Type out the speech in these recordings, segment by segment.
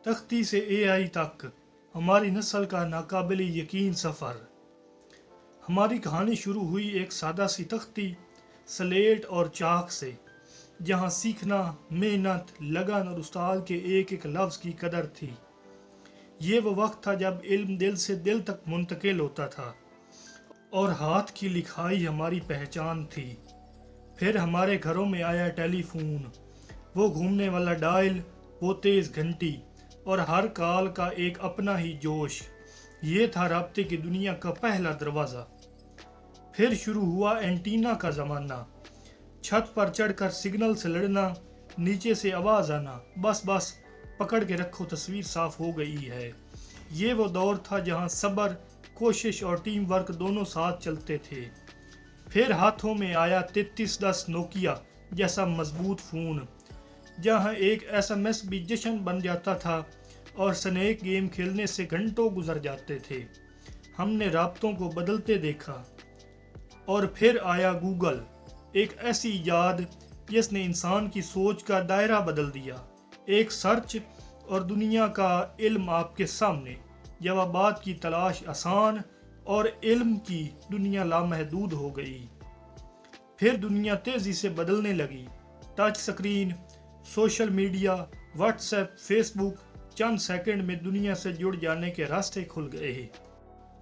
तख्ती से एआई तक हमारी नस्ल का नाकाबिल यकीन सफ़र। हमारी कहानी शुरू हुई एक सादा सी तख्ती, स्लेट और चाक से, जहाँ सीखना, मेहनत, लगन और उस्ताद के एक एक लफ्ज़ की कदर थी। ये वो वक्त था जब इल्म दिल से दिल तक मुंतकिल होता था और हाथ की लिखाई हमारी पहचान थी। फिर हमारे घरों में आया टेलीफोन, वो घूमने वाला डायल, वो तेज़ घंटी और हर कॉल का एक अपना ही जोश। ये था राब्ते की दुनिया का पहला दरवाज़ा। फिर शुरू हुआ एंटीना का ज़माना। छत पर चढ़कर सिग्नल से लड़ना, नीचे से आवाज़ आना, बस बस पकड़ के रखो तस्वीर साफ हो गई है। ये वो दौर था जहां सब्र, कोशिश और टीम वर्क दोनों साथ चलते थे। फिर हाथों में आया 3310 नोकिया जैसा मजबूत फ़ोन, जहां एक एसएमएस भी जश्न बन जाता था और स्नेक गेम खेलने से घंटों गुजर जाते थे। हमने राब्तों को बदलते देखा। और फिर आया गूगल, एक ऐसी इजाद जिसने इंसान की सोच का दायरा बदल दिया। एक सर्च और दुनिया का इल्म आपके सामने, जवाबात की तलाश आसान और इल्म की दुनिया लामहदूद हो गई। फिर दुनिया तेज़ी से बदलने लगी। Touch screen, social media, WhatsApp, Facebook, चंद सेकंड में दुनिया से जुड़ जाने के रास्ते खुल गए।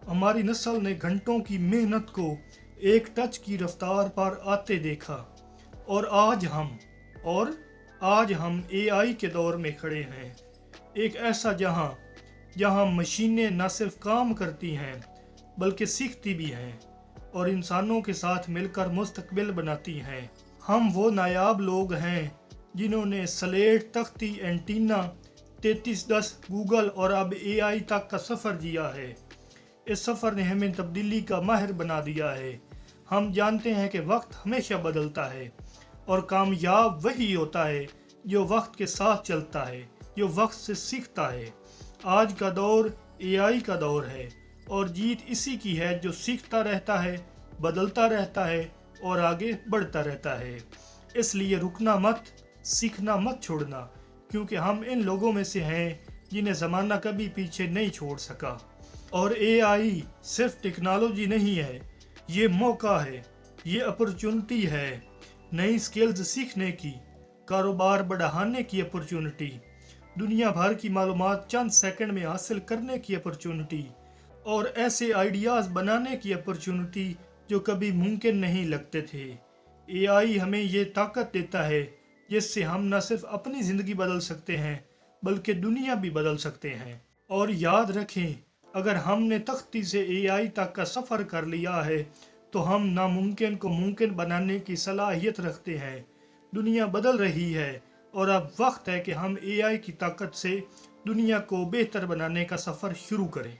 हमारी नस्ल ने घंटों की मेहनत को एक टच की रफ्तार पर आते देखा और आज हम एआई के दौर में खड़े हैं। एक ऐसा जहां मशीनें न सिर्फ काम करती हैं बल्कि सीखती भी हैं और इंसानों के साथ मिलकर मुस्तकबिल बनाती हैं। हम वो नायाब लोग हैं जिन्होंने स्लेट, तख्ती, एंटीना, 3310, गूगल और अब एआई तक का सफ़र जिया है। इस सफ़र ने हमें तब्दीली का माहिर बना दिया है। हम जानते हैं कि वक्त हमेशा बदलता है और कामयाब वही होता है जो वक्त के साथ चलता है, जो वक्त से सीखता है। आज का दौर एआई का दौर है और जीत इसी की है जो सीखता रहता है, बदलता रहता है और आगे बढ़ता रहता है। इसलिए रुकना मत, सीखना मत छोड़ना, क्योंकि हम इन लोगों में से हैं जिन्हें ज़माना कभी पीछे नहीं छोड़ सका। और एआई सिर्फ टेक्नोलॉजी नहीं है, ये मौका है, ये अपॉर्चुनिटी है, नई स्किल्स सीखने की, कारोबार बढ़ाने की अपॉर्चुनिटी, दुनिया भर की मालूमात चंद सेकंड में हासिल करने की अपॉर्चुनिटी और ऐसे आइडियाज़ बनाने की अपॉर्चुनिटी जो कभी मुमकिन नहीं लगते थे। एआई हमें ये ताकत देता है जिससे हम न सिर्फ अपनी ज़िंदगी बदल सकते हैं बल्कि दुनिया भी बदल सकते हैं। और याद रखें, अगर हमने तख्ती से एआई तक का सफ़र कर लिया है तो हम नामुमकिन को मुमकिन बनाने की सलाहियत रखते हैं। दुनिया बदल रही है और अब वक्त है कि हम एआई की ताकत से दुनिया को बेहतर बनाने का सफ़र शुरू करें।